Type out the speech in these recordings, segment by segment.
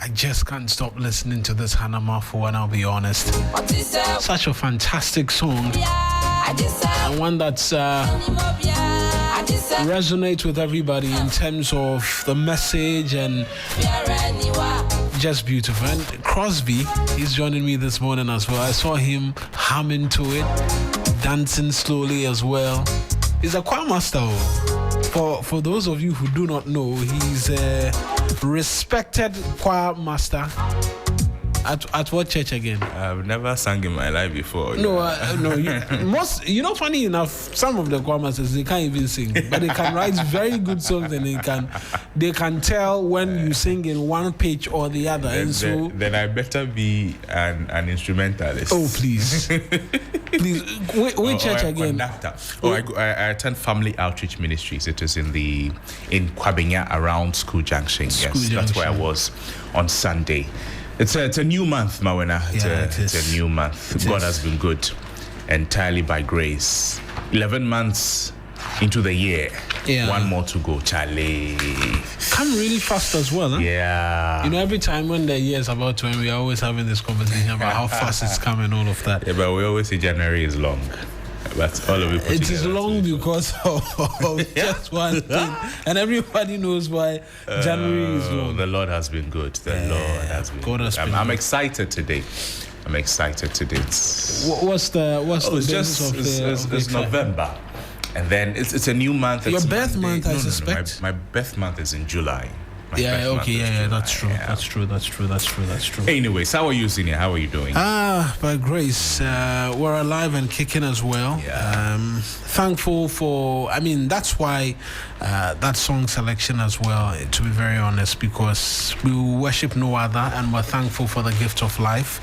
I just can't stop listening to this Hannah Mafo, and I'll be honest. Such a fantastic song. And one that's resonates with everybody in terms of the message and just beautiful. And Crosby, he's joining me this morning as well. I saw him humming to it, dancing slowly as well. He's a choir master. For those of you who do not know, he's a respected choir master. At what church again? I've never sung in my life before. No. Funny enough, some of the choir masters, they can't even sing, but they can write very good songs, and they can tell when you sing in one pitch or the other. Then I better be an instrumentalist. Oh, please. Please, which church again? Conductor. I attend Family Outreach Ministries. It is in Kwabenya around School Junction. That's where I was on Sunday. It's a new month, Mawena. It's a new month. God has been good, entirely by grace. 11 months into the year. Yeah. One more to go, Charlie. Come really fast as well, huh? Yeah. Every time when the year is about to end, we are always having this conversation about how fast it's come and all of that. Yeah, but we always say January is long. That's all of it. It is long because of just one thing, and everybody knows why January is long. The Lord has been good. The Lord has been good. I'm excited today. What's the basis of the it's November, and then it's a new month. Your birth month, I suspect. My birth month is in July. That's true. Anyways, how are you, Senior? How are you doing? By grace, we're alive and kicking as well. Yeah. Thankful for, that's why that song selection as well, to be very honest, because we worship no other, and we're thankful for the gift of life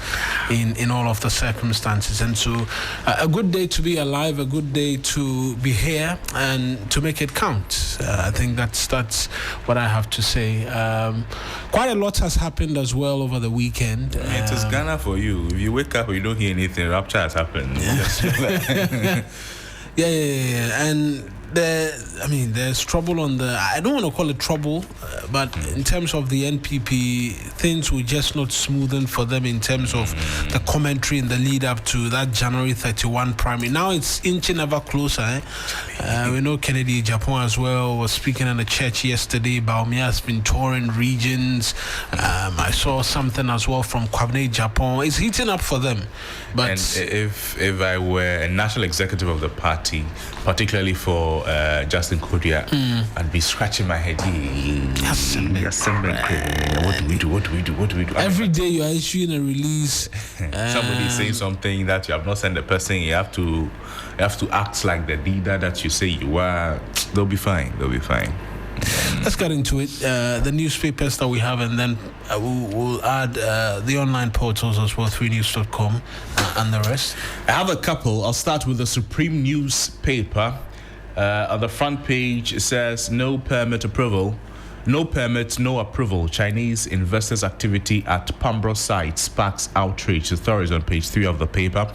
in all of the circumstances. And so a good day to be alive, a good day to be here and to make it count. I think that's what I have to say. Quite a lot has happened as well over the weekend. It is Ghana for you. If you wake up and you don't hear anything, rapture has happened. Yeah. And there's trouble on the, I don't want to call it trouble, but in terms of the NPP, things were just not smoothing for them in terms of the commentary in the lead up to that January 31 primary. Now it's inching ever closer. We know Kennedy Japan as well was speaking in the church yesterday. Bawumia has been touring regions. I saw something as well from Kwabene Japan. It's heating up for them. But and if I were a national executive of the party, particularly for Justin Kodia, I'd be scratching my head. What do we do? Every day you are issuing a release. Somebody saying something that you have not sent the person. You have to act like the leader that you say you are. They'll be fine. Let's get into it. The newspapers that we have, and then we'll add the online portals as well, 3news.com and the rest. I have a couple. I'll start with the Supreme newspaper. On the front page, it says no permit, no approval. Chinese investors' activity at Pambro site sparks outrage. The story is on page 3 of the paper.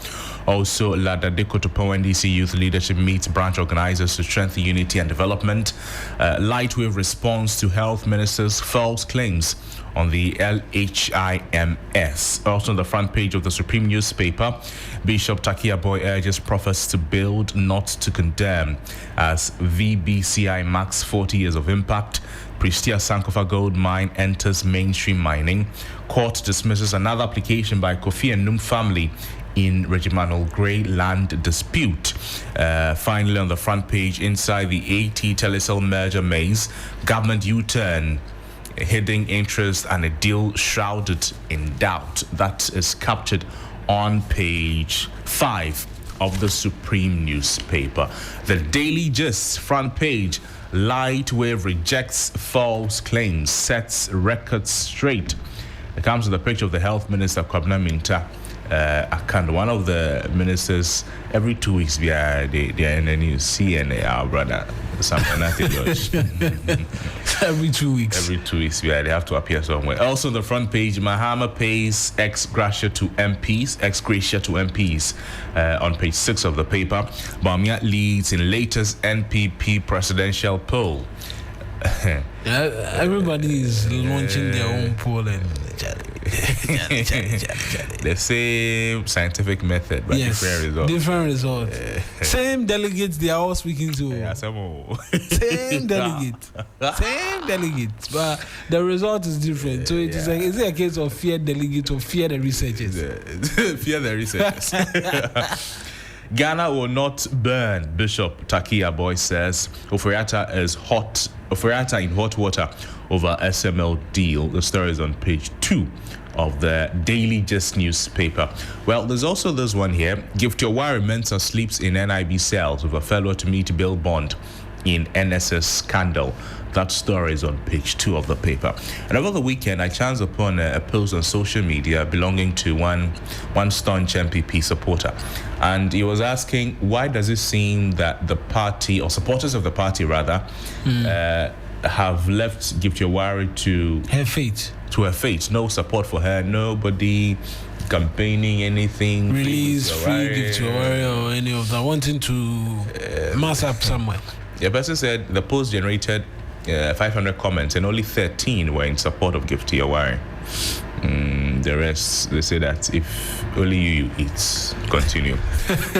Also, Lada Dekotopo NDC Youth Leadership meets branch organizers to strengthen unity and development. Lightwave response to health minister's false claims on the LHIMS. Also on the front page of the Supreme newspaper, Bishop Takia Boy urges prophets to build, not to condemn, as VBCI marks 40 years of impact. Prestia Sankofa gold mine enters mainstream mining. Court dismisses another application by Kofi and Num family in Regimental Grey land dispute. Finally, on the front page, inside the AT Telecel merger maze, government U-turn, hidden interest and a deal shrouded in doubt. That is captured on page 5 of the Supreme newspaper. The Daily Gist front page, Lightwave rejects false claims, sets records straight. It comes with a picture of the health minister, Kwabena Minta. One of the ministers, every 2 weeks, they are in the news. CNA, our brother, something every 2 weeks. Every 2 weeks, they have to appear somewhere. Also, on the front page, Mahama pays ex gratia to MPs. On page 6 of the paper, Bawumia leads in latest NPP presidential poll. Everybody is launching their own poll, and The same scientific method, but different results. Different results. Same delegates they are all speaking to. Same delegates. Same delegates. But the result is different. So it is like, is it a case of fear delegates or fear the researchers? Fear the researchers. Ghana will not burn, Bishop Takia Boy says. Ofori-Atta in hot water over SML deal. The story is on page 2 of the Daily Gist newspaper. Well, there's also this one here. Gift Yoweri Mensah sleeps in NIB cells with a fellow to meet bail bond in NSS scandal. That story is on page 2 of the paper. And over the weekend, I chanced upon a post on social media belonging to one staunch MPP supporter. And he was asking, why does it seem that the party, or supporters of the party rather, have left Gift Yoweri to her fate? To her fate. No support for her, nobody campaigning anything. Release free Gift Yoweri or any of that, wanting to mass up somewhere. The person said the post generated 500 comments and only 13 were in support of Gift Yoweri. The rest, they say that if only you eat. Continue.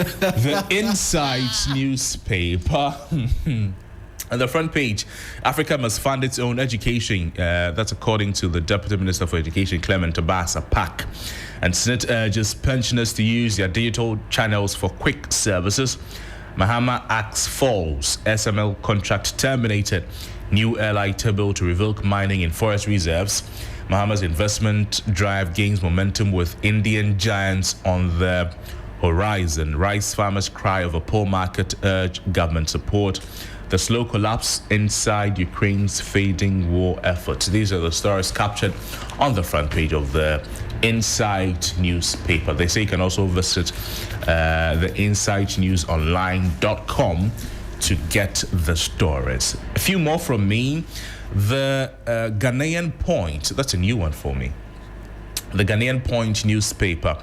The Insight newspaper. On the front page, Africa must fund its own education. That's according to the Deputy Minister for Education, Clement Obasa Pak. And Senate urges pensioners to use their digital channels for quick services. Mahama acts falls. SML contract terminated. New airline bill to revoke mining in forest reserves. Mahama's investment drive gains momentum with Indian giants on the horizon. Rice farmers cry over poor market, urge government support. The slow collapse inside Ukraine's fading war efforts. These are the stories captured on the front page of the Insight newspaper. They say you can also visit the insightnewsonline.com to get the stories. A few more from me. The Ghanaian Point, that's a new one for me. The Ghanaian Point newspaper,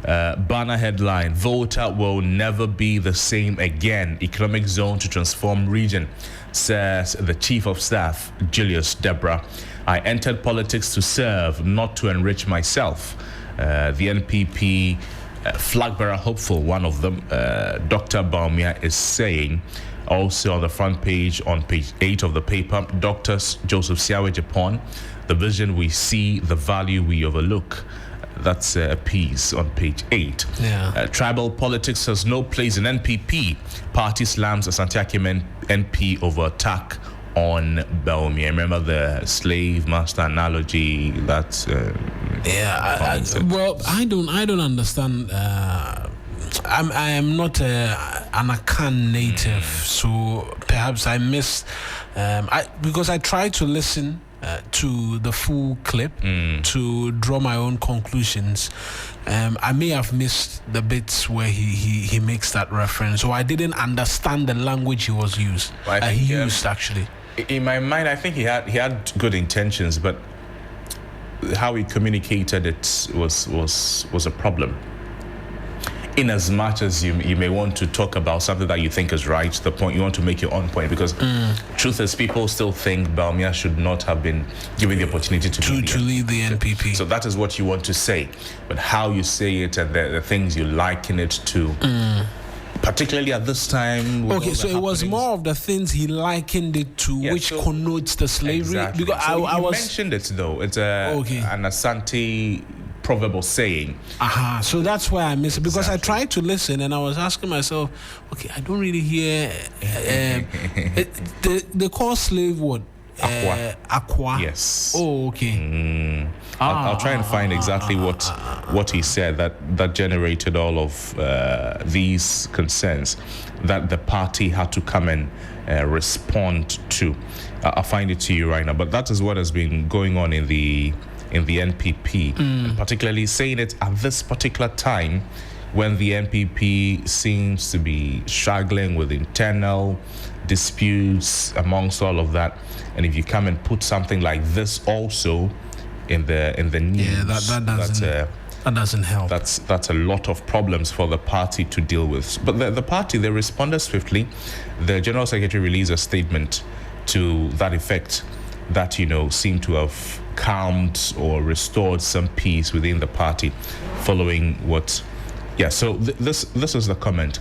banner headline, Volta will never be the same again. Economic zone to transform region, says the Chief of Staff, Julius Debra. I entered politics to serve, not to enrich myself. The NPP flag bearer hopeful, one of them, Dr. Bawumia, is saying. Also on the front page, on page 8 of the paper, Dr. Joseph Siawe Japan, the vision we see, the value we overlook. That's a piece on page 8. Tribal politics has no place in NPP. Party slams Asante Akim NP over attack on Bawumia. Remember the slave master analogy? That's I don't understand. I am not an Akan native, so perhaps I missed. Because I tried to listen to the full clip to draw my own conclusions. I may have missed the bits where he makes that reference, or I didn't understand the language he used actually. In my mind, I think he had good intentions, but how he communicated it was a problem. In as much as you may want to talk about something that you think is right, the point you want to make your own point, because truth is, people still think Bawumia should not have been given the opportunity to lead the NPP. So that is what you want to say, but how you say it and the things you liken it to, particularly at this time. Okay, so it was more of the things he likened it to, which connotes the slavery. Exactly. Because so I was mentioned it though. It's an Asante proverbial saying. So that's why I missed it, because I tried to listen and I was asking myself, okay, I don't really hear they call slave what? Aqua. Yes. Oh, okay. I'll try and find exactly what he said that generated all of these concerns that the party had to come and respond to. I'll find it to you right now, but that is what has been going on in the NPP, and particularly saying it at this particular time when the NPP seems to be struggling with internal disputes amongst all of that. And if you come and put something like this also in the news, that doesn't help. That's a lot of problems for the party to deal with. But the party, they responded swiftly. The General Secretary released a statement to that effect. that, seem to have calmed or restored some peace within the party following what. Yeah, so this is the comment.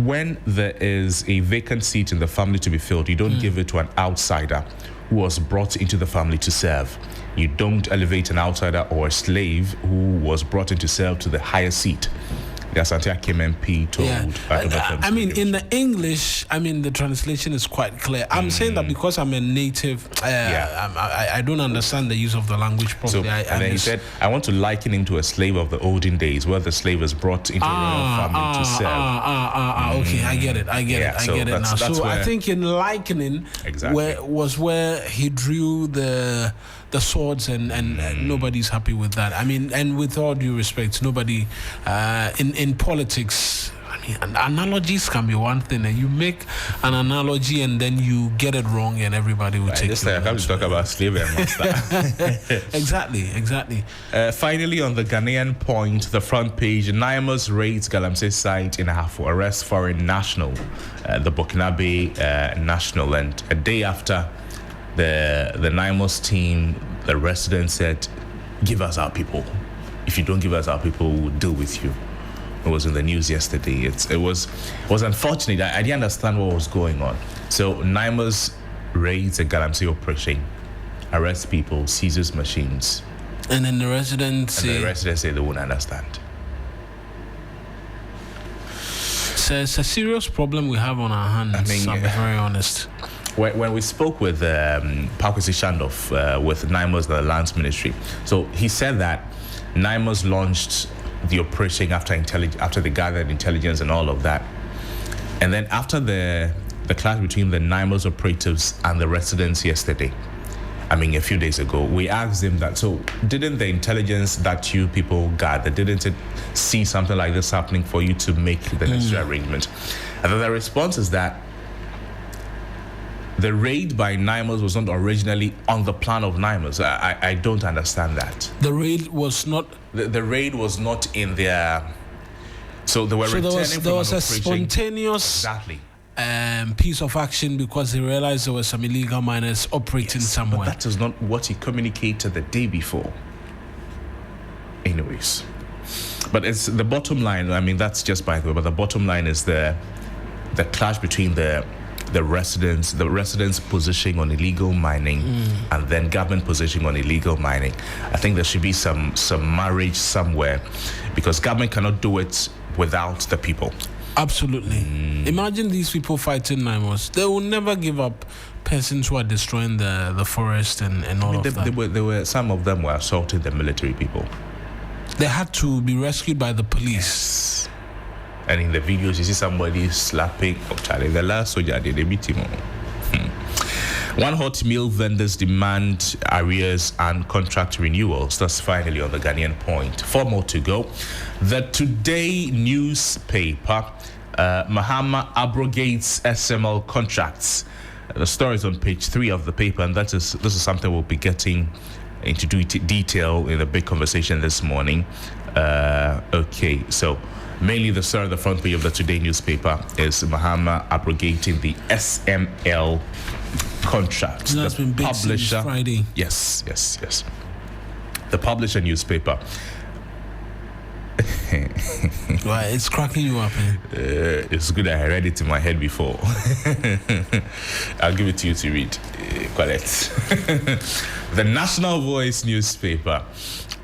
When there is a vacant seat in the family to be filled, you don't give it to an outsider who was brought into the family to serve. You don't elevate an outsider or a slave who was brought in to serve to the higher seat. The Asante Akim MP told. I mean, in the English, the translation is quite clear. I'm saying that because I'm a native, I don't understand the use of the language properly. So, and then he said, I want to liken him to a slave of the olden days, where the slave is brought into a royal family to serve. Okay, I get it. I get it now. So I think in likening where he drew the swords and nobody's happy with that. And with all due respect, nobody in politics, analogies can be one thing, and you make an analogy and then you get it wrong and everybody will take it. This time I come to talk about slavery and master. Exactly. Finally, on the Ghanaian point, the front page, Naimas raids Galamsey site in Ahafo, arrest foreign national, the Burkinabe national, and a day after the Naimos team, the residents said, give us our people. If you don't give us our people, we'll deal with you. It was in the news yesterday. It was unfortunate. I didn't understand what was going on. So Naimos raids a Galamsey operation, arrests people, seizes machines. And then the residents say they won't understand. So it's a serious problem we have on our hands, I'll be very honest. When we spoke with Pakwesi Shandoff with Naimos, the Lands Ministry, so he said that Naimos launched the operation after they gathered intelligence and all of that. And then after the clash between the Naimos operatives and the residents yesterday, a few days ago, we asked him that, so didn't the intelligence that you people gathered, didn't it see something like this happening for you to make the necessary arrangement? And then the response is that the raid by Naimos was not originally on the plan of Naimos. I don't understand that. The raid was not... The raid was not in their... So they were returning from there was an a spontaneous piece of action because they realized there were some illegal miners operating somewhere. But that is not what he communicated the day before. Anyways. But it's the bottom line. That's just by the way. But the bottom line is the clash between the residents' position on illegal mining and then government position on illegal mining. I think there should be some marriage somewhere, because government cannot do it without the people. Absolutely. Imagine these people fighting Naimos. They will never give up persons who are destroying the forest and all of that. Some of them were assaulting the military people. They had to be rescued by the police. Yes. And in the videos, you see somebody slapping the last soldier did they beat him. One hot meal vendors demand arrears and contract renewals. That's finally on the Ghanaian point. 4 more to go. The Today newspaper, Mahama abrogates SML contracts. The story is on page 3 of the paper, and this is something we'll be getting into detail in a big conversation this morning. Okay, so mainly the story on the front page of the Today newspaper is Mahama abrogating the SML contract. That's been big since Friday. Yes. The publisher newspaper. Why, it's cracking you up, man. It's good I read it in my head before. I'll give it to you to read. Collect. The National Voice newspaper.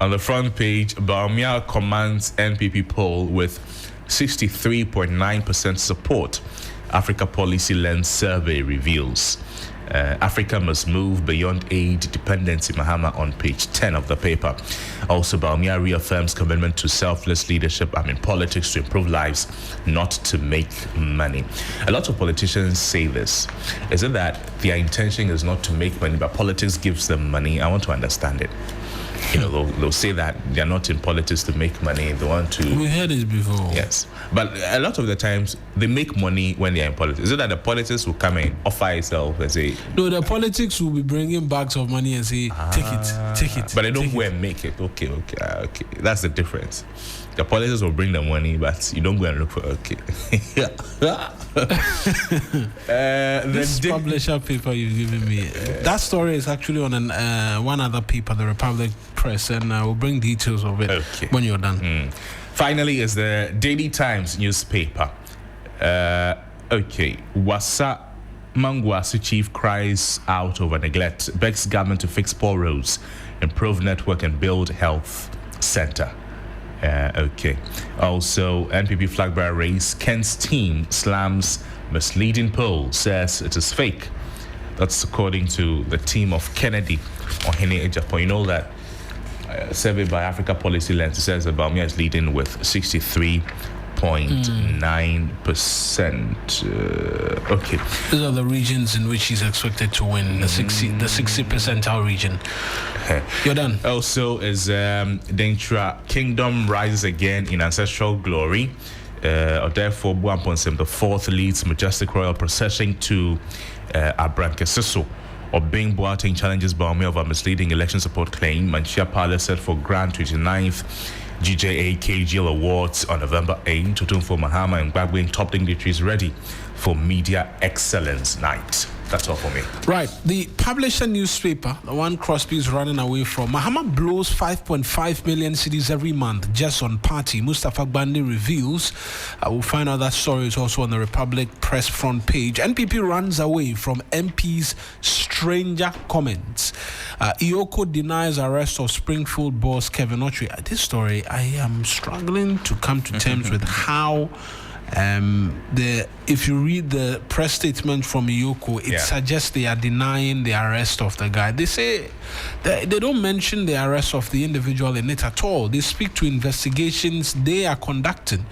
On the front page, Bawumia commands NPP poll with 63.9% support. Africa Policy Lens survey reveals. Africa must move beyond aid dependency, Mahama on page 10 of the paper. Also, Bawumia reaffirms commitment to selfless leadership, politics to improve lives, not to make money. A lot of politicians say this. Is it that their intention is not to make money, but politics gives them money? I want to understand it. they'll say that they're not in politics to make money. They want to. We heard this before. Yes, but a lot of the times they make money when they're in politics. Is it that the politics will come in, offer itself, and say? No, the politics will be bringing bags of money and say, take it. But they don't go and make it. Okay. That's the difference. The politics will bring the money, but you don't go and look for this publisher paper you've given me, that story is actually on one other paper, the Republic Press, and I will bring details of it when you're done. Finally, is the Daily Times newspaper. Wasa Mangwasi chief cries out over neglect, begs government to fix poor roads, improve network, and build health center. Also, NPP flag bearer race, Kent's team slams misleading poll, says it is fake. That's according to the team of Kennedy Ohene Ejapon. You know that survey by Africa Policy Lens says that Bawumia is leading with 63.9%. These are the regions in which he's expected to win, the 60 percentile region. You're done. Also, is Dentra Kingdom rises again in ancestral glory. Therefore, Buamponsem the fourth leads majestic royal procession to Abrankesiso. Obeng Boateng challenges Bawumia over misleading election support claim. Manchia Palace set for Grand 29th GJA KGL Awards on November 8. Tutumfo Mahama and Gbagbe top dignitaries ready for Media Excellence Night. That's all for me. Right. The publisher newspaper, the one Crosby is running away from. Mahama blows 5.5 million cedis every month just on party. Mustafa Bandi reveals. We'll find out that story is also on the Republic Press front page. NPP runs away from MP's stranger comments. Ioko denies arrest of Springfield boss Kevin Otri. This story, I am struggling to come to terms with how... if you read the press statement from Ioko, it suggests they are denying the arrest of the guy. They say they don't mention the arrest of the individual in it at all. They speak to investigations they are conducting,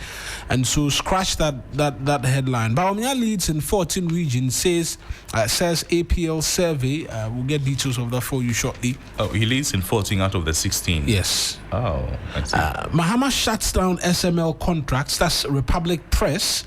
and so scratch that headline. Bawumia leads in 14 regions, says APL survey. We'll get details of that for you shortly. Oh, he leads in 14 out of the 16. Yes. Oh, I see. Mahama shuts down SML contracts. That's Republic Press.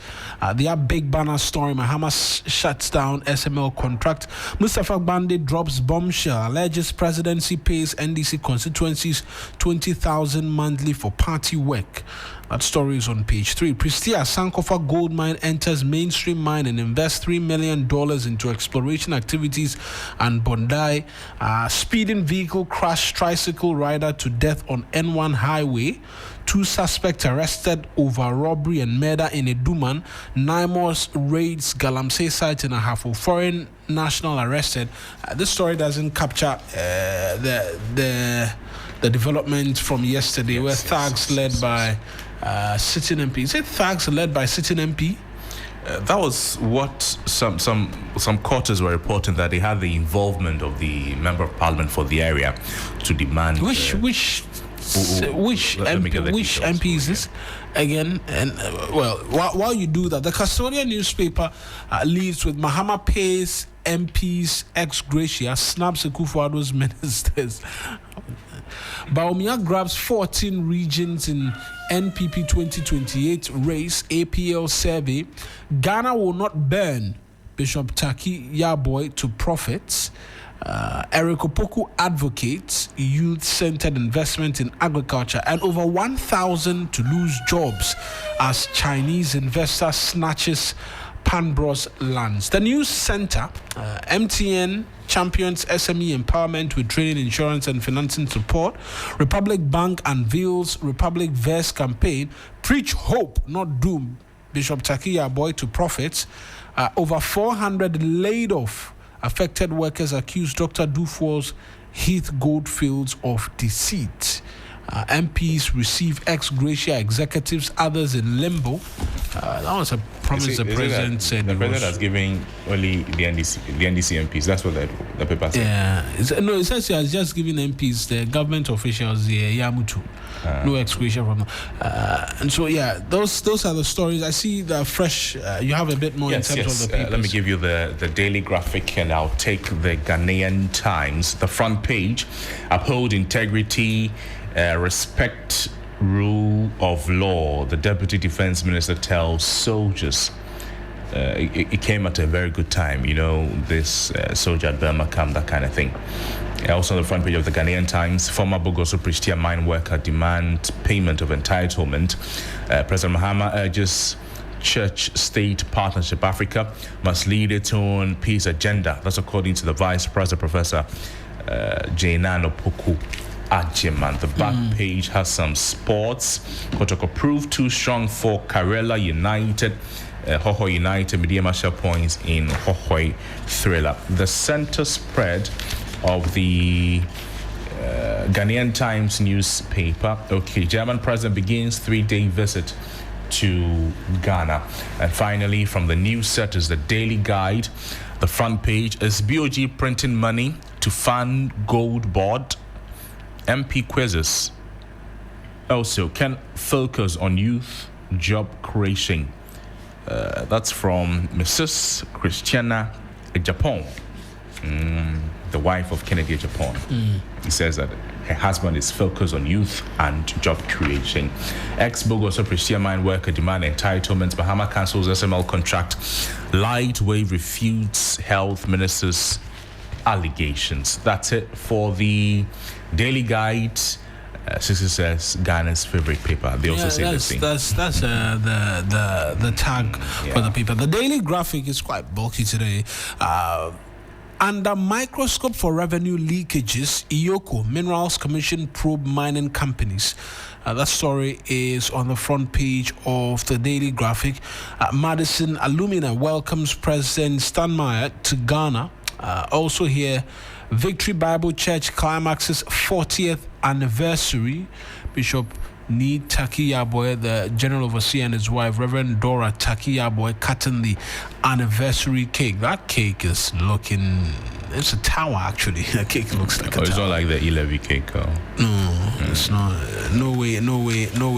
Their big banner story. Mahama shuts down SML contract. Mustafa Bandi drops bombshell. Alleges presidency pays NDC constituencies 20,000 monthly for party work. That story is on page 3. Pristia Sankofa gold mine enters mainstream mine and invests $3 million into exploration activities. And Bondi, speeding vehicle crash tricycle rider to death on N1 highway. 2 suspects arrested over robbery and murder in Eduman. Naimos raids Galamsey site in a half of foreign national arrested. This story doesn't capture the development from yesterday, where thugs led by sitting MP. Is it thugs led by sitting MP? That was what some quarters were reporting, that they had the involvement of the member of parliament for the area to demand. Which MP is this again? And while you do that, the Custodian newspaper leads with Mahama pays MPs ex gratia, snaps Akufo-Addo's ministers. Bawumia grabs 14 regions in NPP 2028 race APL survey. Ghana will not burn Bishop Taki Yaboy to profits. Eric Opoku advocates youth-centered investment in agriculture, and over 1,000 to lose jobs as Chinese investor snatches Panbros lands. The news center, MTN champions SME empowerment with training, insurance, and financing support. Republic Bank unveils Republic Verse campaign. Preach hope, not doom. Bishop Taki Yaboy to profits. Over 400 laid off. Affected workers accuse Dr. Dufour's Heath Goldfields of deceit. MPs receive ex gratia executives, others in limbo. That was a promise the president said. The president has given only the NDC MPs. That's what the paper said. Yeah. It says he has just given MPs, the government officials, the Yamutu. No exclusion from them. And so, yeah, those are the stories. I see the fresh, you have a bit more in terms of the papers. Let me give you the daily graphic, and I'll take the Ghanaian Times. The front page: uphold integrity, respect rule of law. The Deputy Defense Minister tells soldiers. It came at a very good time, this soldier at Burma camp, that kind of thing. Also on the front page of the Ghanaian Times, former Bogoso Pristia mine worker demand payment of entitlement. President Mahama urges Church-State Partnership Africa must lead its own peace agenda. That's according to the Vice President, Professor Jainano Poku Ajiman. The back page has some sports. Kotoko proved too strong for Karela United. Hoho United, Mediama share points in Hohoi thriller. The center spread of the Ghanaian Times newspaper. Okay, German president begins 3-day visit to Ghana. And finally, from the news set is the Daily Guide. The front page is BOG printing money to fund gold board. MP quizzes also can focus on youth job creation. That's from Mrs. Christiana Japan, the wife of Kennedy Japan. He says that her husband is focused on youth and job creation. Ex-Bogoso Pristia mine worker demand entitlements. Bahama cancels SML contract. Lightweight refutes health minister's allegations. That's it for the Daily Guide. Sissy says Ghana's favorite paper. They also say the same. That's the tag for the paper. The Daily Graphic is quite bulky today. Under microscope for revenue leakages, IOCO Minerals Commission probe mining companies. That story is on the front page of the Daily Graphic. Madison Alumina welcomes President Steinmeier to Ghana. Also here, Victory Bible Church climaxes 40th anniversary. Bishop Need Takiyaboy, the general overseer, and his wife, Reverend Dora Takiyaboy, cutting the anniversary cake. That cake is looking, it's a tower actually. The cake looks like a tower. It's not like the E-Levy cake. No, it's not. No way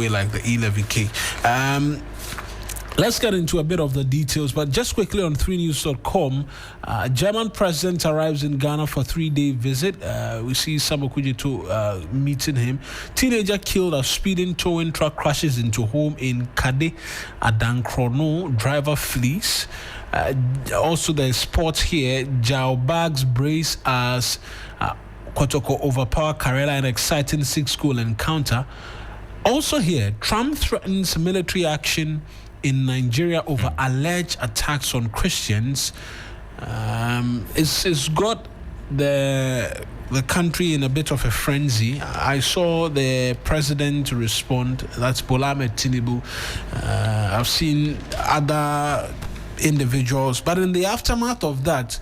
like the E-Levy cake. Let's get into a bit of the details, but just quickly on 3news.com, German president arrives in Ghana for 3-day visit. We see Samuel Kujito meeting him. Teenager killed as speeding towing truck crashes into home in Kade, Adankrono. Driver flees. Also, there's sports here. Jao Bags brace as Kotoko overpower Karela in exciting 6-goal encounter. Also here, Trump threatens military action in Nigeria over alleged attacks on Christians. It's got the country in a bit of a frenzy. I saw the president respond. That's Bola Ahmed Tinubu. I've seen other individuals, but in the aftermath of that,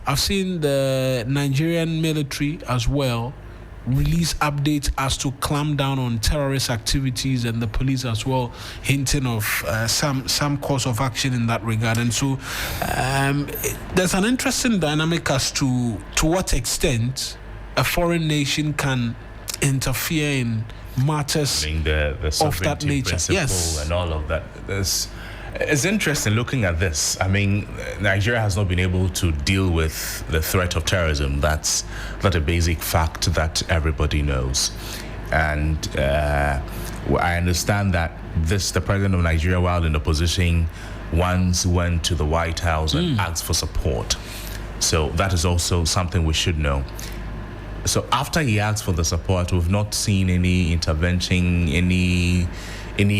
I've seen the Nigerian military as well release updates as to clamp down on terrorist activities, and the police as well hinting of some course of action in that regard. And so there's an interesting dynamic as to what extent a foreign nation can interfere in matters of that nature. Yes, and all of that. It's interesting looking at this. I mean, Nigeria has not been able to deal with the threat of terrorism. That's not a basic fact that everybody knows. And I understand that the president of Nigeria, while in opposition, once went to the White House and asked for support. So that is also something we should know. So after he asked for the support, we've not seen any intervention, any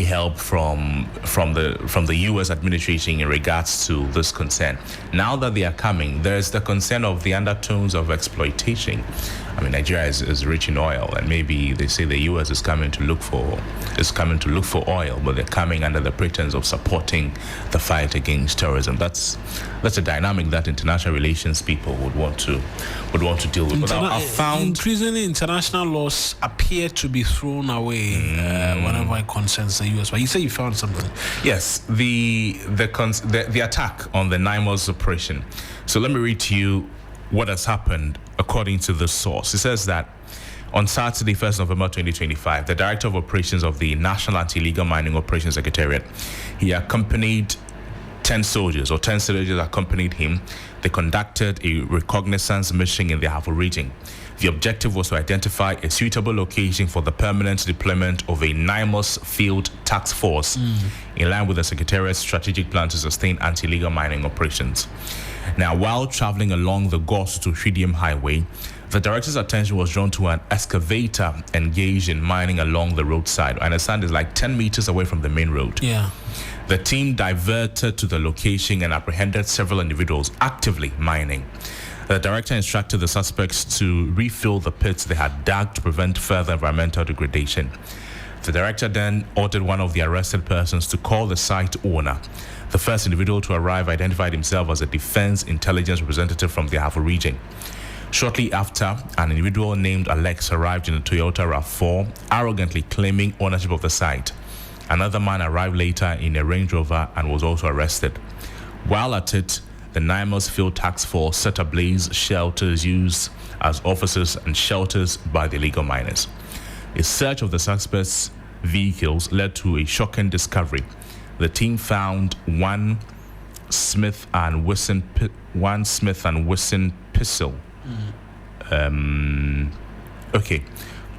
help from the U.S. administration in regards to this concern. Now that they are coming, there's the concern of the undertones of exploitation. I mean, Nigeria is rich in oil, and maybe they say the U.S. is coming to look for oil, but they're coming under the pretense of supporting the fight against terrorism. That's a dynamic that international relations people would want to deal with. But I found increasingly international laws appear to be thrown away whenever it concerns the U.S. But you say you found something. Yes, the attack on the NIMOS operation. So let me read to you what has happened according to the source. It says that on Saturday, 1st November 2025, the Director of Operations of the National Anti-Illegal Mining Operations Secretariat, he accompanied 10 soldiers accompanied him. They conducted a reconnaissance mission in the Afo region. The objective was to identify a suitable location for the permanent deployment of a NIMOS field task force in line with the Secretariat's strategic plan to sustain anti-illegal mining operations. Now, while traveling along the Gos to Hwidiam Highway, the director's attention was drawn to an excavator engaged in mining along the roadside. I understand it's like 10 meters away from the main road. Yeah. The team diverted to the location and apprehended several individuals actively mining. The director instructed the suspects to refill the pits they had dug to prevent further environmental degradation. The director then ordered one of the arrested persons to call the site owner. The first individual to arrive identified himself as a defense intelligence representative from the Afo region. Shortly after, an individual named Alex arrived in a Toyota RAV4, arrogantly claiming ownership of the site. Another man arrived later in a Range Rover and was also arrested. While at it, the NIMOS Field Task Force set ablaze shelters used as offices and shelters by the illegal miners. A search of the suspects' vehicles led to a shocking discovery. The team found one Smith and Wesson pistol.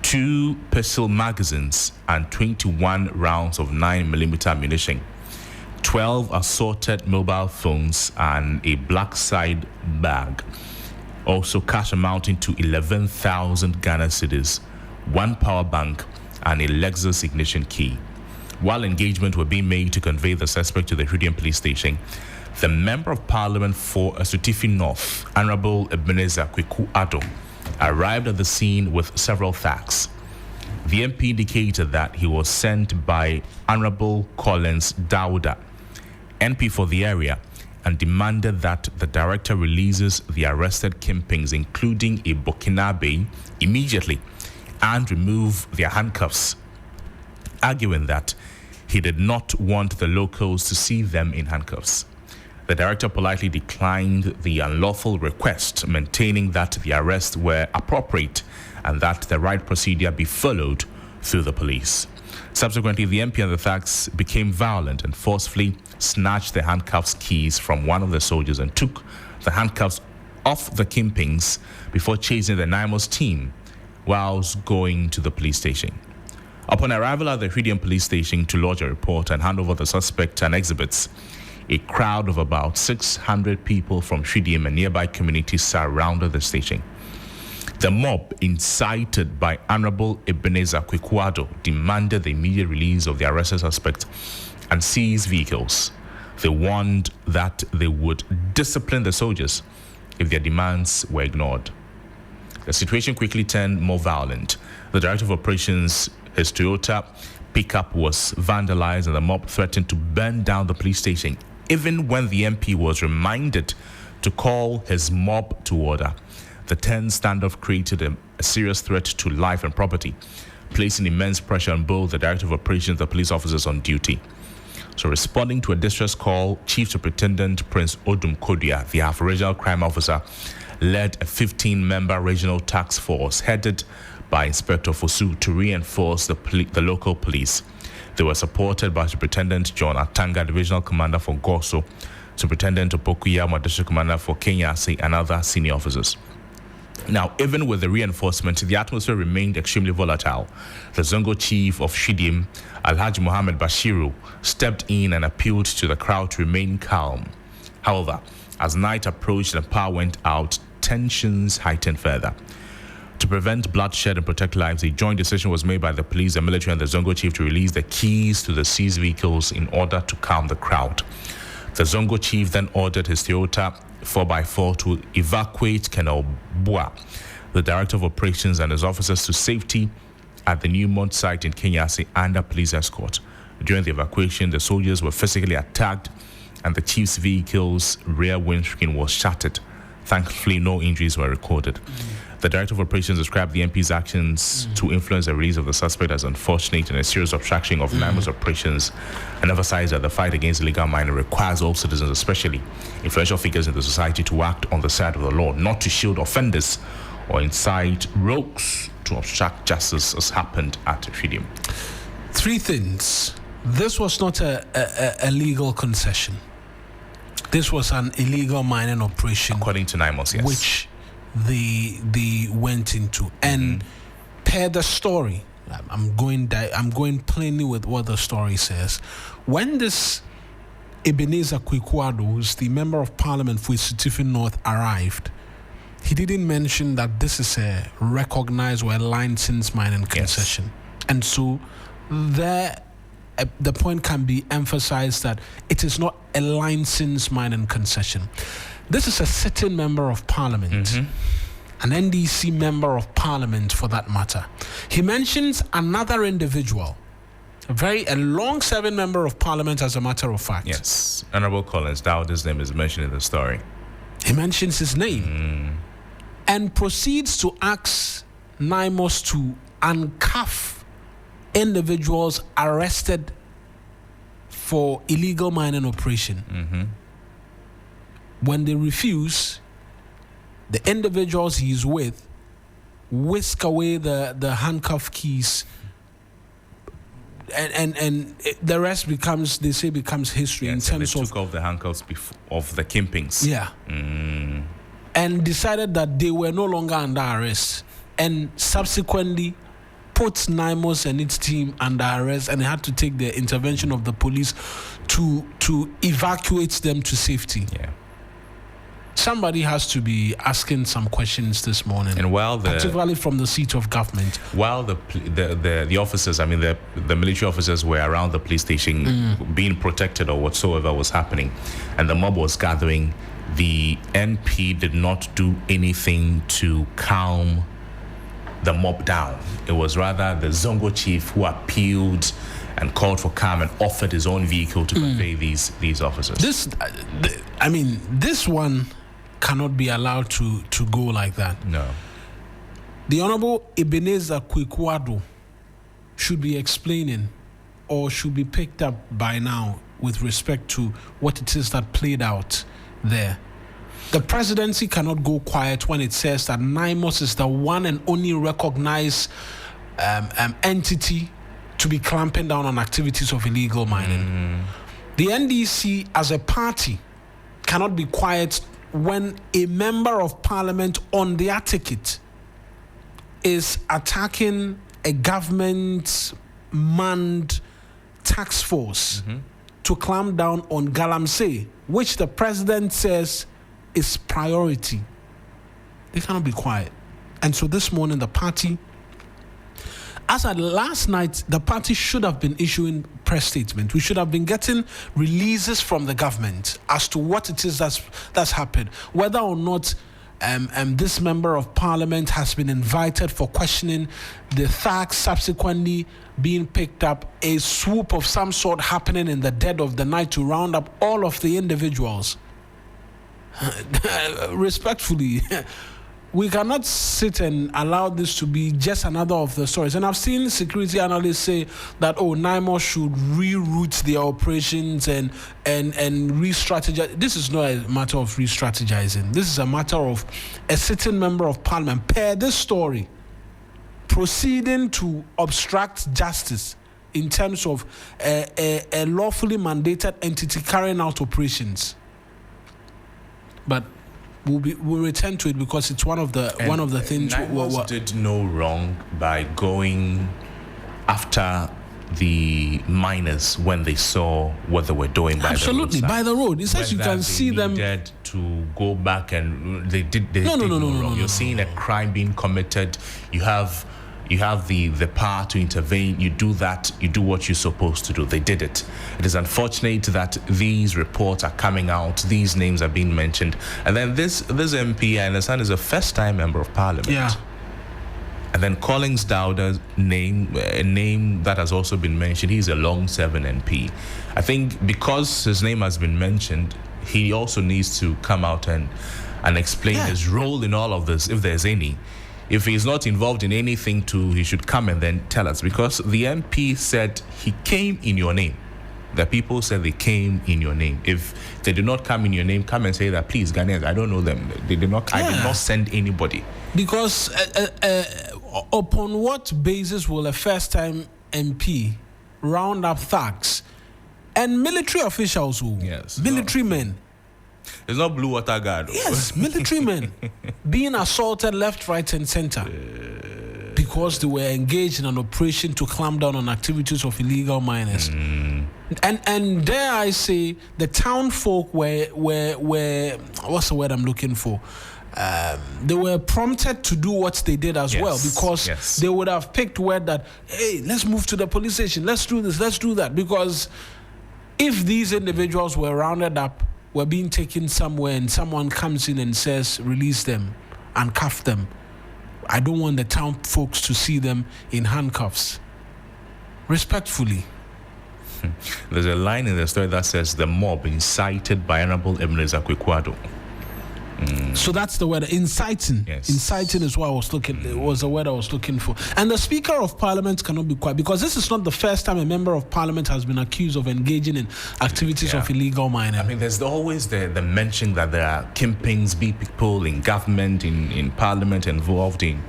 2 pistol magazines and 21 rounds of 9mm ammunition, 12 assorted mobile phones and a black side bag. Also cash amounting to 11,000 Ghana cedis, 1 power bank and a Lexus ignition key. While engagement were being made to convey the suspect to the Hwidiam police station, the Member of Parliament for Asutifi North, Honorable Ebenezer Kweku-Addo, arrived at the scene with several facts. The MP indicated that he was sent by Honorable Collins Dauda, MP for the area, and demanded that the director releases the arrested kingpins, including a Burkinabe, immediately and remove their handcuffs, arguing that he did not want the locals to see them in handcuffs. The director politely declined the unlawful request, maintaining that the arrests were appropriate and that the right procedure be followed through the police. Subsequently, the MP and the thugs became violent and forcefully snatched the handcuffs keys from one of the soldiers and took the handcuffs off the kingpins before chasing the NIMOS team whilst going to the police station. Upon arrival at the Hwidiam police station to lodge a report and hand over the suspect and exhibits, a crowd of about 600 people from Hwidiam and nearby communities surrounded the station. The mob, incited by Honorable Ebenezer Kweku-Addo, demanded the immediate release of the arrested suspect and seized vehicles. They warned that they would discipline the soldiers if their demands were ignored. The situation quickly turned more violent. The Director of Operations, his Toyota pickup was vandalized and the mob threatened to burn down the police station, even when the MP was reminded to call his mob to order. The tense standoff created a serious threat to life and property, placing immense pressure on both the Director of Operations and the police officers on duty. So, responding to a distress call, Chief Superintendent Prince Odum Kodia, the Afro Regional Crime Officer, led a 15-member regional task force headed by Inspector Fosu to reinforce the local police. They were supported by Superintendent John Atanga, Divisional Commander for Goso, Superintendent Opokuya, District Commander for Kenyasi, and other senior officers. Now, even with the reinforcement, the atmosphere remained extremely volatile. The Zongo chief of Hwidiam, Alhaji Mohammed Bashiru, stepped in and appealed to the crowd to remain calm. However, as night approached and power went out, tensions heightened further. To prevent bloodshed and protect lives, a joint decision was made by the police, the military, and the Zongo chief to release the keys to the seized vehicles in order to calm the crowd. The Zongo chief then ordered his Toyota 4x4 to evacuate Colonel Bua. the Director of Operations and his officers to safety at the Newmont site in Kenyasi under police escort. During the evacuation, the soldiers were physically attacked and the chief's vehicle's rear windscreen was shattered. Thankfully, no injuries were recorded. The Director of Operations described the MP's actions to influence the release of the suspect as unfortunate and a serious obstruction of NIMO's operations, and emphasized that the fight against illegal mining requires all citizens, especially influential figures in the society, to act on the side of the law, not to shield offenders or incite rogues to obstruct justice, as happened at Ofori-Atta. Three things. This was not a legal concession. This was an illegal mining operation, according to NIMOS, yes, which they went into. And per the story, I'm going plainly with what the story says. When this Ebenezer Kwekuado, who's the member of parliament for Isutifi North, arrived, he didn't mention that this is a recognized or a licensed mining concession. Yes. And so the point can be emphasized that it is not a licensed mining concession. This is a sitting member of parliament, an NDC member of parliament for that matter. He mentions another individual, a long-serving member of parliament, as a matter of fact. Yes, Honorable Collins Dowd's name is mentioned in the story. He mentions his name and proceeds to ask NIMOS to uncuff individuals arrested for illegal mining operation. When they refuse, the individuals he's with whisk away the handcuff keys, and the rest becomes history, in terms they of took off the handcuffs of the Kingpins. Yeah. And decided that they were no longer under arrest, and subsequently put NIMOS and its team under arrest, and they had to take the intervention of the police to evacuate them to safety. Yeah. Somebody has to be asking some questions this morning, and particularly from the seat of government. While the officers, I mean the military officers, were around the police station being protected or whatsoever was happening, and the mob was gathering, the NP did not do anything to calm the mob down. It was rather the Zongo chief who appealed and called for calm and offered his own vehicle to convey these officers. This one cannot be allowed to go like that. No. The Honorable Ebenezer Kwekuado should be explaining, or should be picked up by now, with respect to what it is that played out there. The presidency cannot go quiet when it says that NIMOS is the one and only recognized entity to be clamping down on activities of illegal mining. The NDC as a party cannot be quiet when a member of parliament on their ticket is attacking a government-manned task force to clamp down on Galamsey, which the president says is priority. They cannot be quiet. And so this morning, the party, as at last night, the party should have been issuing press statements. We should have been getting releases from the government as to what it is that's happened, whether or not this member of parliament has been invited for questioning, the thugs subsequently being picked up, a swoop of some sort happening in the dead of the night to round up all of the individuals. Respectfully, we cannot sit and allow this to be just another of the stories. And I've seen security analysts say that, NIMOS should reroute their operations and re-strategize. This is not a matter of re-strategizing. This is a matter of a sitting member of parliament, per this story, proceeding to obstruct justice in terms of a lawfully mandated entity carrying out operations. But we'll return to it because it's one of the things. NIMOS did no wrong by going after the miners when they saw what they were doing by the road. By the road. It says you can see them. Needed to go back, and they did no wrong. You're seeing a crime being committed. You have you have the power to intervene. You do that. You do what you're supposed to do. They did it. It is unfortunate that these reports are coming out. These names are being mentioned, and then this MP, I understand, is a first-time member of Parliament. Yeah. And then Collins Dowda's name, a name that has also been mentioned. He's a long-serving MP. I think because his name has been mentioned, he also needs to come out and explain his role in all of this, if there's any. If he's not involved in anything, he should come and then tell us. Because the MP said he came in your name. The people said they came in your name. If they do not come in your name, come and say that, please, Ghanaians, I don't know them. They did not. I did not send anybody. Because upon what basis will a first-time MP round up thugs and military officials who, military men? It's not Blue Water Guard. Yes, military men being assaulted left, right, and center because they were engaged in an operation to clamp down on activities of illegal miners. And dare I say, the town folk were what's the word I'm looking for? They were prompted to do what they did as well, because they would have picked word that, hey, let's move to the police station, let's do this, let's do that. Because if these individuals were rounded up, were being taken somewhere, and someone comes in and says, release them and cuff them, I don't want the town folks to see them in handcuffs. Respectfully. There's a line in the story that says, the mob incited by Honorable Ebenezer Kwekwado. So that's the word, inciting. Yes. Inciting is what I was looking. It was the word I was looking for. And the Speaker of Parliament cannot be quiet, because this is not the first time a member of Parliament has been accused of engaging in activities of illegal mining. I mean, there's always the mention that there are kingpins, big people in government, in Parliament involved in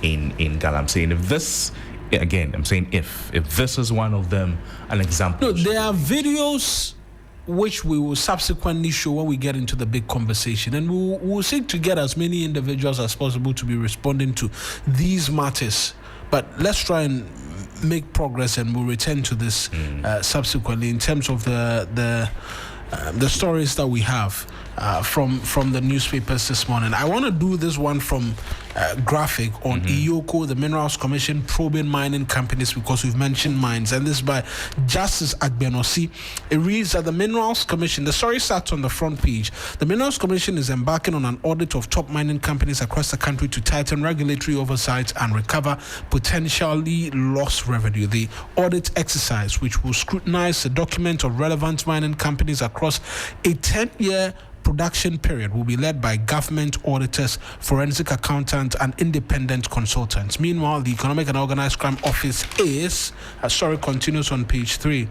Ghana. I'm saying if this this is one of them, an example. No, there are videos which we will subsequently show when we get into the big conversation, and we'll seek to get as many individuals as possible to be responding to these matters. But let's try and make progress, and we'll return to this subsequently in terms of the stories that we have from the newspapers this morning. I want to do this one from graphic on IOCO, the Minerals Commission probing mining companies, because we've mentioned mines, and this is by Justice Agbenosi. It reads that the Minerals Commission, the story starts on the front page. The Minerals Commission is embarking on an audit of top mining companies across the country to tighten regulatory oversight and recover potentially lost revenue. The audit exercise, which will scrutinize the document of relevant mining companies across a 10-year production period, will be led by government auditors, forensic accountants, and independent consultants. Meanwhile, the Economic and Organized Crime Office is, story continues on page 3.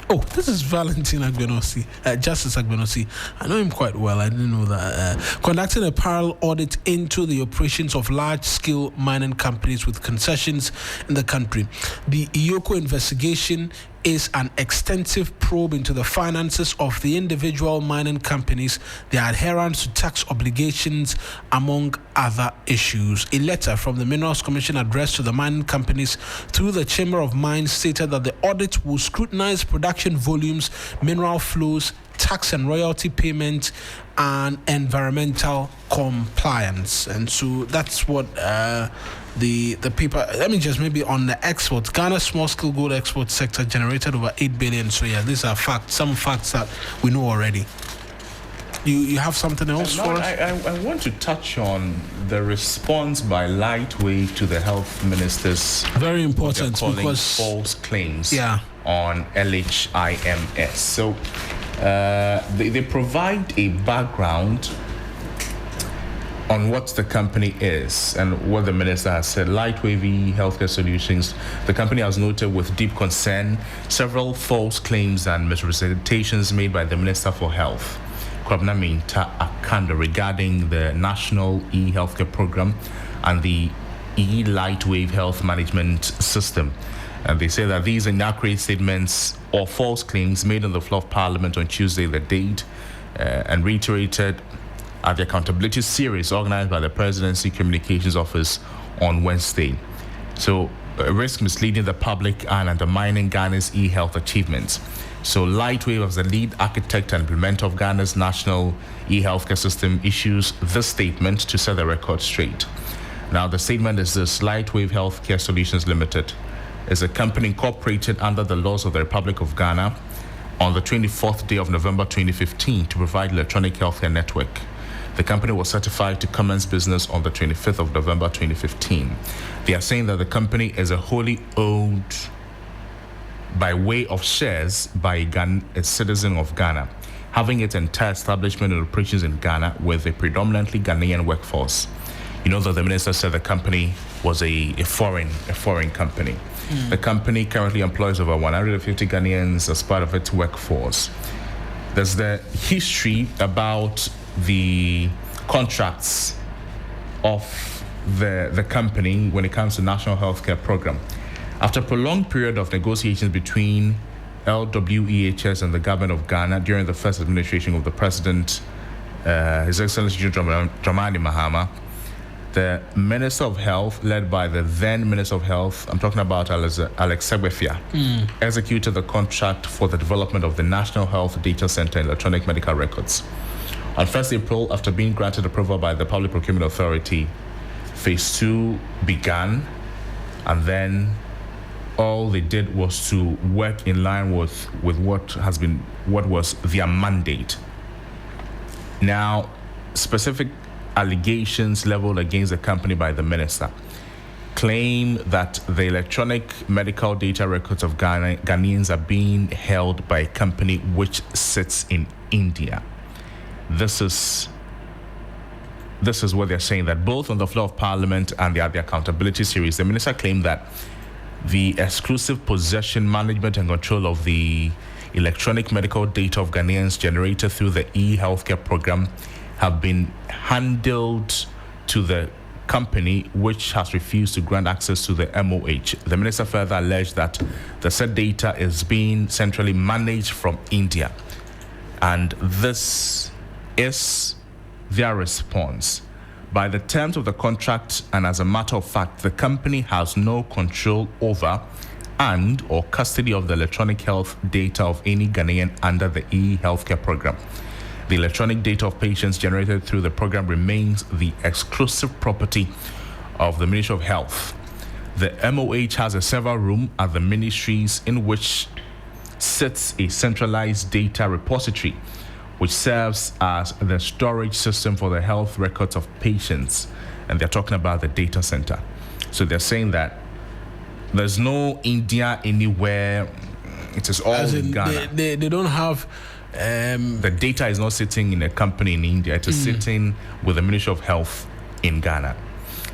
Oh, this is Valentin Agbenosi, Justice Agbenosi. I know him quite well. I didn't know that. Conducting a parallel audit into the operations of large-scale mining companies with concessions in the country. The IOCO investigation is an extensive probe into the finances of the individual mining companies, their adherence to tax obligations, among other issues. A letter from the Minerals Commission addressed to the mining companies through the Chamber of Mines stated that the audit will scrutinize production volumes, mineral flows, tax and royalty payment, and environmental compliance. And so that's what the paper, let me just maybe on the exports. Ghana's small-scale gold export sector generated over 8 billion. So yeah, these are facts, some facts that we know already. You have something else for us? I want to touch on the response by Lightweight to the health minister's very important, because false claims on LHIMS. So they provide a background on what the company is and what the minister has said. Lightwave Healthcare Solutions, the company has noted with deep concern several false claims and misrepresentations made by the Minister for Health, Kwabena Minta Akanda, regarding the National E-Healthcare Program and the E-Lightwave Health Management System. And they say that these inaccurate statements or false claims made on the floor of Parliament on Tuesday, the date, and reiterated at the accountability series organized by the Presidency Communications Office on Wednesday. So, risk misleading the public and undermining Ghana's e-health achievements. So, Lightwave, as the lead architect and implementer of Ghana's national e-healthcare system, issues this statement to set the record straight. Now, the statement is this: Lightwave Healthcare Solutions Limited is a company incorporated under the laws of the Republic of Ghana on the 24th day of November 2015 to provide electronic healthcare network. The company was certified to commence business on the 25th of November 2015. They are saying that the company is a wholly owned by way of shares by a citizen of Ghana, having its entire establishment and operations in Ghana with a predominantly Ghanaian workforce. You know that the minister said the company was a foreign company. The company currently employs over 150 Ghanaians as part of its workforce. There's the history about the contracts of the company when it comes to National Healthcare Program. After a prolonged period of negotiations between LWEHS and the government of Ghana during the first administration of the President, His Excellency Dramani Mahama, the Minister of Health, led by the then Minister of Health, I'm talking about Alex Segbefia, executed the contract for the development of the National Health Data Center and Electronic Medical Records. On 1st April, after being granted approval by the Public Procurement Authority, Phase 2 began, and then all they did was to work in line with what was their mandate. Now, specific allegations leveled against the company by the minister claim that the electronic medical data records of Ghanaians are being held by a company which sits in India. This is what they're saying, that both on the floor of Parliament and the accountability series, the minister claimed that the exclusive possession, management, and control of the electronic medical data of Ghanaians generated through the e-healthcare program have been handled to the company, which has refused to grant access to the MOH. The minister further alleged that the said data is being centrally managed from India, and this is their response. By the terms of the contract, and as a matter of fact, the company has no control over and or custody of the electronic health data of any Ghanaian under the e-healthcare program. The electronic data of patients generated through the program remains the exclusive property of the Ministry of Health. The MOH has a server room at the ministries in which sits a centralized data repository, which serves as the storage system for the health records of patients. And they're talking about the data center. So they're saying that there's no India anywhere. It is all in Ghana. They don't have... the data is not sitting in a company in India. It is sitting with the Ministry of Health in Ghana.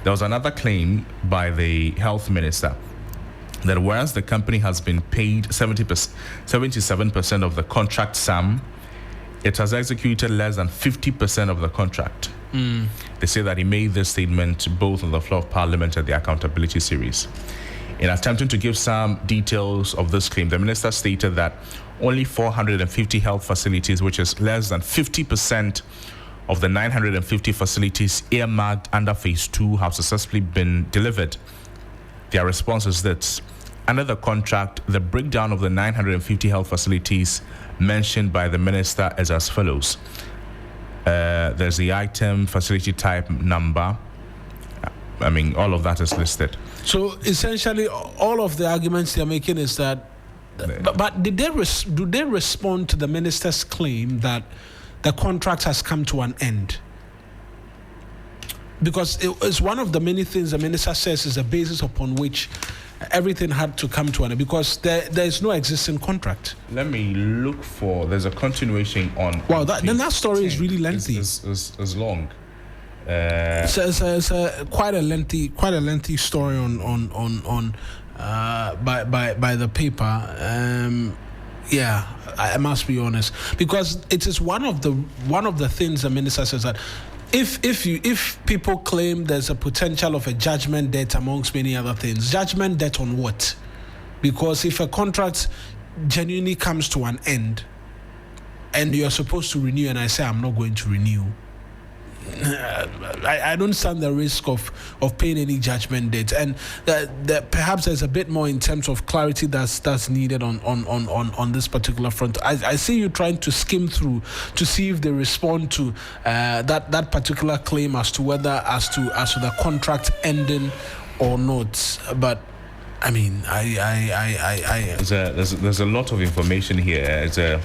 There was another claim by the health minister that whereas the company has been paid 77% of the contract sum, it has executed less than 50% of the contract. They say that he made this statement both on the floor of Parliament and the accountability series. In attempting to give some details of this claim, the minister stated that only 450 health facilities, which is less than 50% of the 950 facilities earmarked under Phase 2, have successfully been delivered. Their response is that under the contract, the breakdown of the 950 health facilities mentioned by the minister is as follows. There's the item, facility type, number. I mean, all of that is listed. So essentially, all of the arguments they're making is that. But do they respond to the minister's claim that the contract has come to an end? Because it's one of the many things the minister says is the basis upon which everything had to come to an end, because there is no existing contract. Let me look for. There's a continuation on. Wow, then that story is really lengthy. It's long. It's quite a lengthy story on by the paper. Yeah, I must be honest, because it is one of the things the minister says that if people claim there's a potential of a judgment debt amongst many other things, judgment debt on what? Because if a contract genuinely comes to an end and you're supposed to renew and I say I'm not going to renew, I don't stand the risk of paying any judgment debt, and that perhaps there's a bit more in terms of clarity that's needed on this particular front. I see you trying to skim through to see if they respond to that particular claim as to the contract ending or not, but I mean, there's a lot of information here. It's a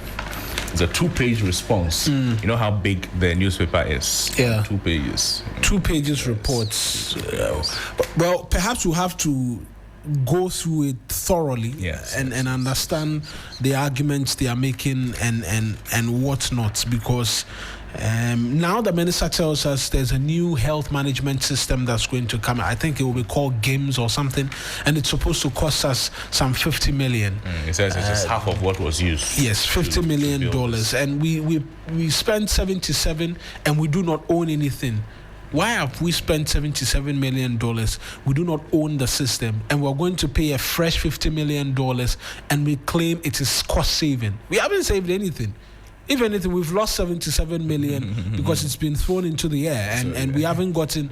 2-page response. You know how big the newspaper is? Yeah. 2 pages. 2 pages reports. Well, perhaps we'll have to go through it thoroughly and understand the arguments they are making and whatnot, because now the minister tells us there's a new health management system that's going to come. I think it will be called GIMS or something, and it's supposed to cost us some $50 million. It says it's just half of what was used. Yes, $50 million, and we spent 77, and we do not own anything. Why have we spent $77 million? We do not own the system, and we're going to pay a fresh $50 million, and we claim it is cost saving. We haven't saved anything. If anything, we've lost 77 million because it's been thrown into the air, and we haven't gotten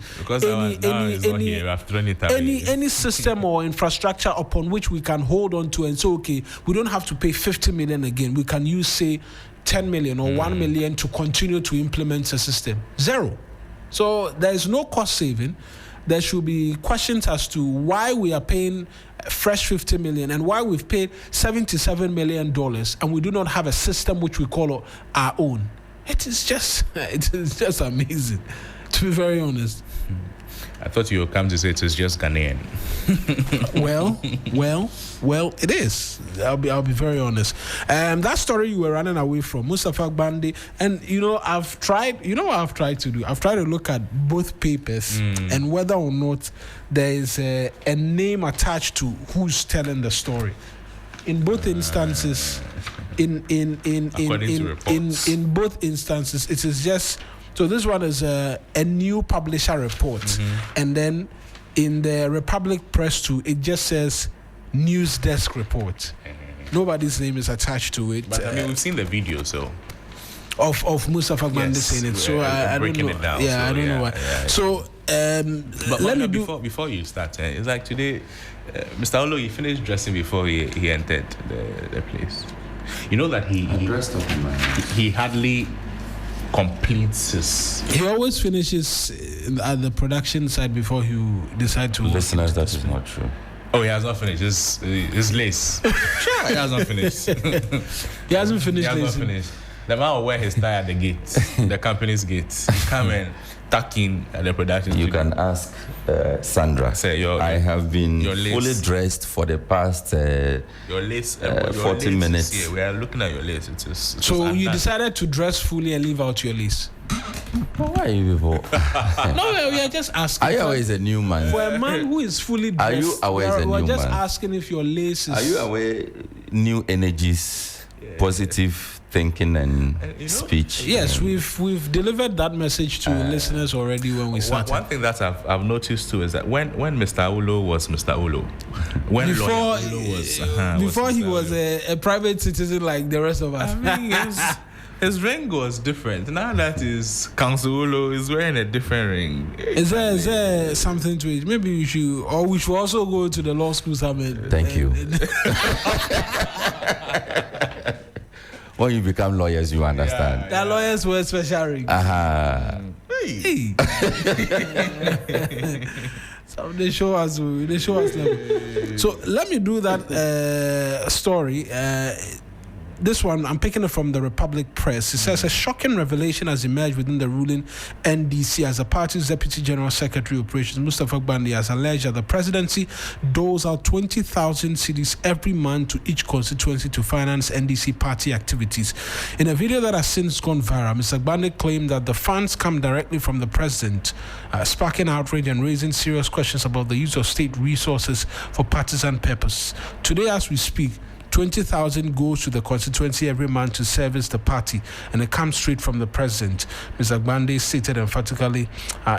any system or infrastructure upon which we can hold on to and say, okay, we don't have to pay 50 million again. We can use, say, 10 million or 1 million to continue to implement the system. Zero. So there is no cost saving. There should be questions as to why we are paying fresh 50 million and why we've paid $77 million and we do not have a system which we call our own. It is just amazing, to be very honest. I thought you would come to say it was just Ghanaian. Well, it is. I'll be very honest. That story you were running away from, Mustafa Bandi, and I've tried to do. I've tried to look at both papers and whether or not there is a name attached to who's telling the story. In both instances, in both instances, it is just. So this one is a new publisher report, and then in the Republic Press too, it just says news desk report. Nobody's name is attached to it. But we've seen the video, so of Mustafa Gbande saying it. So I don't know. It down, I don't know why. Yeah. So but let me before you start. It's like today, Mr. Olo, he finished dressing before he entered the place. You know that he dressed up in my he hardly completes his. He always finishes at the production side before he decide to. Listeners, that is not true. Oh, he has not finished. His lace. Sure, he has not finished. He hasn't finished. He has not finished. The man will wear his tie at the gate, the company's gate. He come and tuck in at the production. You can ask Sandra. I have been fully dressed for the past your lace, 40 minutes. Yeah, we are looking at your lace. So you decided to dress fully and leave out your lace? Why are you people? No, we are just asking. Are you always a new man? For a man who is fully dressed, are you always a new man? We're just asking if your lace is. Are you aware new energies, positive thinking and speech? Yes, we've delivered that message to listeners already when we started. One thing that I've noticed too is that when Mr. Ulo was Mr. Ulo, when before he was a private citizen like the rest of us. I mean, his ring was different. Now that is Council Ulo is wearing a different ring. Is there something to it? Maybe we should also go to the law school summit. Thank you. When you become lawyers, you understand. The lawyers wear special rings. Hey. So they show us level. So let me do that story. This one, I'm picking it from the Republic Press. It says a shocking revelation has emerged within the ruling NDC as the party's Deputy General Secretary of Operations, Mustafa Gbande, has alleged that the presidency doles out 20,000 cedis every month to each constituency to finance NDC party activities. In a video that has since gone viral, Mr. Gbande claimed that the funds come directly from the president, sparking outrage and raising serious questions about the use of state resources for partisan purposes. Today, as we speak, 20,000 goes to the constituency every month to service the party, and it comes straight from the president. Mr. Agbande stated emphatically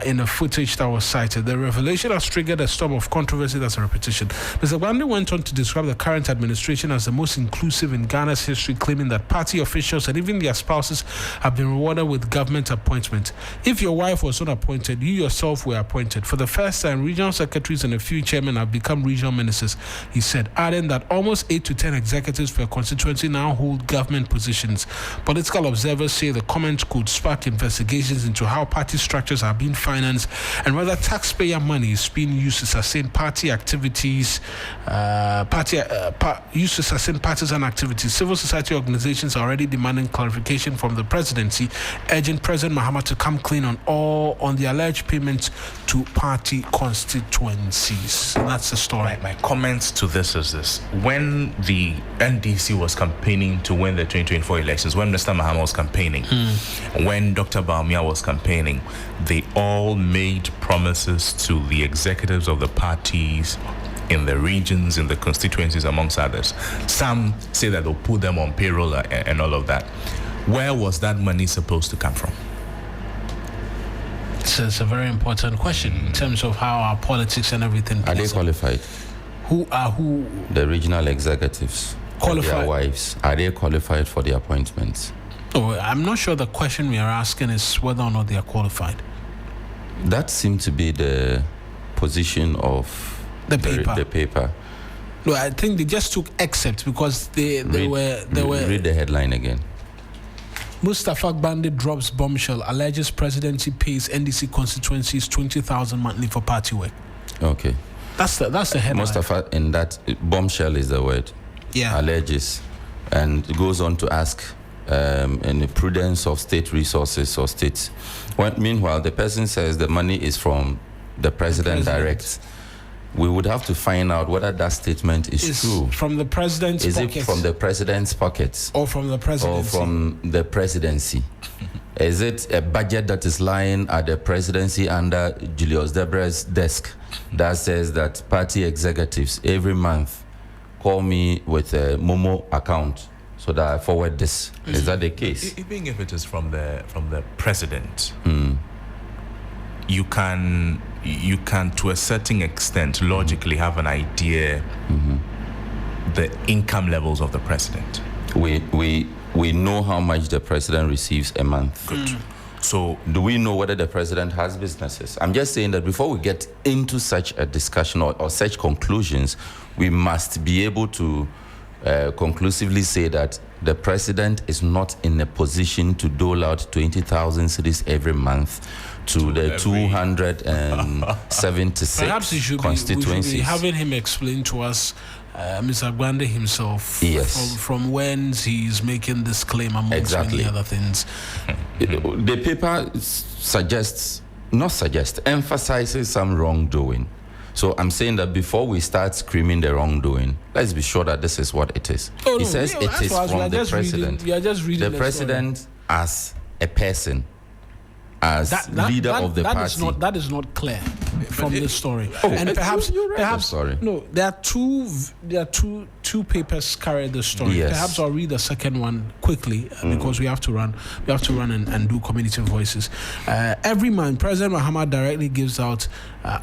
in a footage that was cited. The revelation has triggered a storm of controversy. That's a repetition. Mr. Agbande went on to describe the current administration as the most inclusive in Ghana's history, claiming that party officials and even their spouses have been rewarded with government appointment. If your wife was not appointed, you yourself were appointed. For the first time, regional secretaries and a few chairmen have become regional ministers, he said, adding that almost 8 to 10 executives per constituency now hold government positions. Political observers say the comment could spark investigations into how party structures are being financed and whether taxpayer money is being used to sustain party activities, used to sustain partisan activities. Civil society organizations are already demanding clarification from the presidency, urging President Mahama to come clean on the alleged payments to party constituencies. And that's the story. My comments to this is this: when the NDC was campaigning to win the 2024 elections, when Mr. Mahama was campaigning, when Dr. Bawumia was campaigning, they all made promises to the executives of the parties in the regions, in the constituencies, amongst others. Some say that they'll put them on payroll and all of that. Where was that money supposed to come from? It's a very important question in terms of how our politics and everything. Are they qualified? Who? The regional executives. Qualified. Their wives. Are they qualified for the appointments? Oh, I'm not sure the question we are asking is whether or not they are qualified. That seemed to be the position of the paper. No, I think they just took excerpts because they were. Read the headline again. Mustafa Agbande drops bombshell, alleges presidency pays NDC constituencies 20,000 monthly for party work. Okay. That's the headline. Mustafa, in that bombshell is the word. Yeah. Alleges, and goes on to ask in the prudence of state resources or states. Meanwhile, the person says the money is from the president direct. We would have to find out whether that statement is true. From the president's pockets. Is it from the president's pockets? Or from the presidency? Or from the presidency? Is it a budget that is lying at the presidency under Julius Debra's desk that says that party executives every month call me with a Momo account so that I forward this? Is that the case? Even if it is from the president, you can to a certain extent logically have an idea the income levels of the president. We know how much the president receives a month. Good. So do we know whether the president has businesses? I'm just saying that before we get into such a discussion or such conclusions, we must be able to conclusively say that the president is not in a position to dole out 20,000 cedis every month to the 276 Perhaps we should be having him explain to us, Mr. Agbande himself, from when he's making this claim amongst many other things. The paper emphasizes some wrongdoing. So I'm saying that before we start screaming the wrongdoing, let's be sure that this is what it is. It says it is from the president. We are just reading the president story. As a person, as leader of the party. That is not clear from this story. And perhaps no, there are two papers carry the story. Yes. Perhaps I'll read the second one quickly because we have to run and do community voices. Every month, President Mahama directly gives out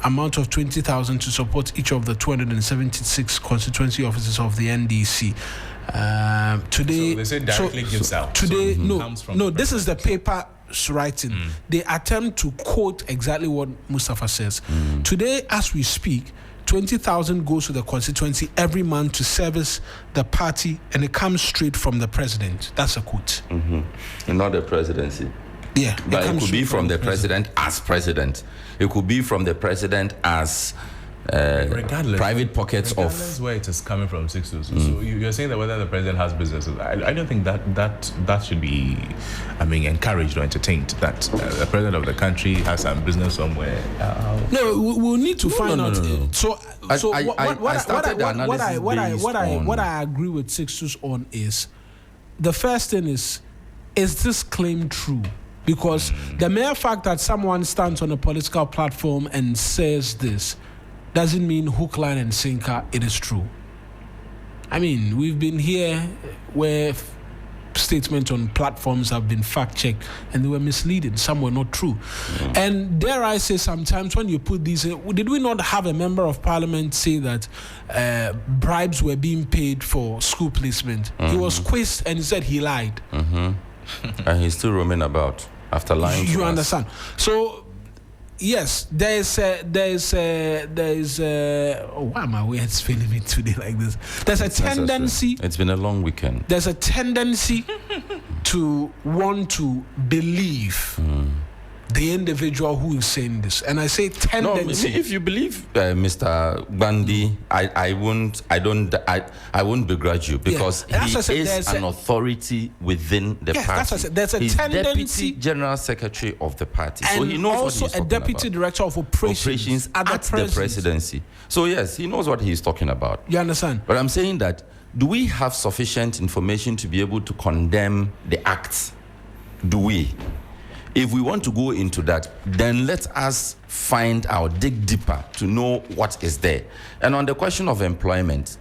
amount of 20,000 to support each of the 276 constituency offices of the NDC. Today, so they say directly gives out. Today, this is the paper writing. They attempt to quote exactly what Mustafa says. Today, as we speak, 20,000 goes to the constituency every month to service the party, and it comes straight from the president. That's a quote. And not the presidency. Yeah, but it could be from the president as president. It could be from the president as private pockets regardless of where it is coming from. 6 So you're saying that whether the president has businesses, I don't think that should be, encouraged or entertained. That the president of the country has some business somewhere. No, we'll need to find out. No. So what I agree with 6 on is the first thing is this claim true? Because the mere fact that someone stands on a political platform and says this doesn't mean hook, line, and sinker it is true. I mean, we've been here where statements on platforms have been fact-checked and they were misleading. Some were not true. And dare I say, sometimes when you put these, did we not have a member of parliament say that bribes were being paid for school placement? He was quizzed and he said he lied. And he's still roaming about after lying. You understand? So yes, there is why are my words failing me today like this? There's a tendency. It's been a long weekend. There's a tendency to want to believe the individual who is saying this, and I say tendency. No, if you believe Mr. Gandhi, I won't begrudge you, because he is an authority within the party. That's what I said. There's a He's tendency. Deputy General Secretary of the party, and so he knows also what he's a Deputy Director of Operations at the presidency. So yes, he knows what he's talking about. You understand? But I'm saying that, do we have sufficient information to be able to condemn the acts? Do we? If we want to go into that, then let us dig deeper to know what is there. And on the question of employment,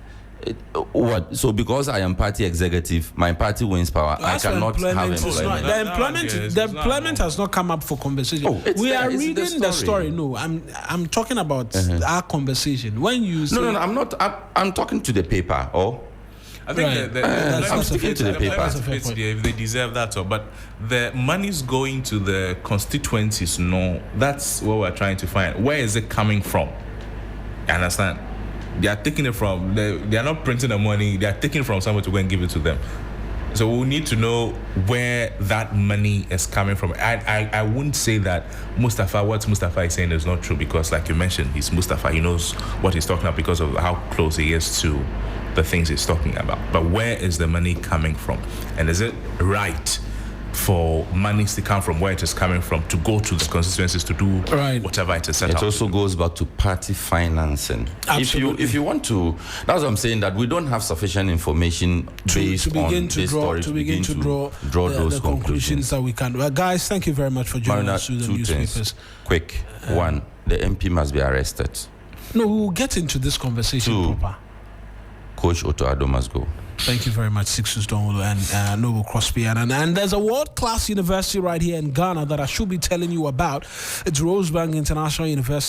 so because I am party executive, my party wins power, I cannot have employment. The employment has not come up for conversation. We are reading the story. No, I'm talking about our conversation. When you say, no, I'm not. I'm talking to the paper. I think I'm sticking to the paper. If they deserve that, but the money's going to the constituencies. No, that's what we're trying to find. Where is it coming from? You understand? They are taking it from. They are not printing the money. They are taking it from somewhere to go and give it to them. So we need to know where that money is coming from. I wouldn't say that what Mustafa is saying is not true, because, like you mentioned, he's Mustafa. He knows what he's talking about because of how close he is to the things he's talking about. But where is the money coming from? And is it right for monies to come from where it is coming from to go to the constituencies to do whatever it is set up? It also goes back to party financing. Absolutely. If you want to, that's what I'm saying, that we don't have sufficient information based on this story to begin to draw those conclusions that we can. Well, guys, thank you very much for joining us through the newspapers. Quick, one, the MP must be arrested. No, we will get into this conversation proper. Coach Ofori-Atta must go. Thank you very much, Sixus Donwolo and Noble Crosby. And there's a world-class university right here in Ghana that I should be telling you about. It's Rosebank International University.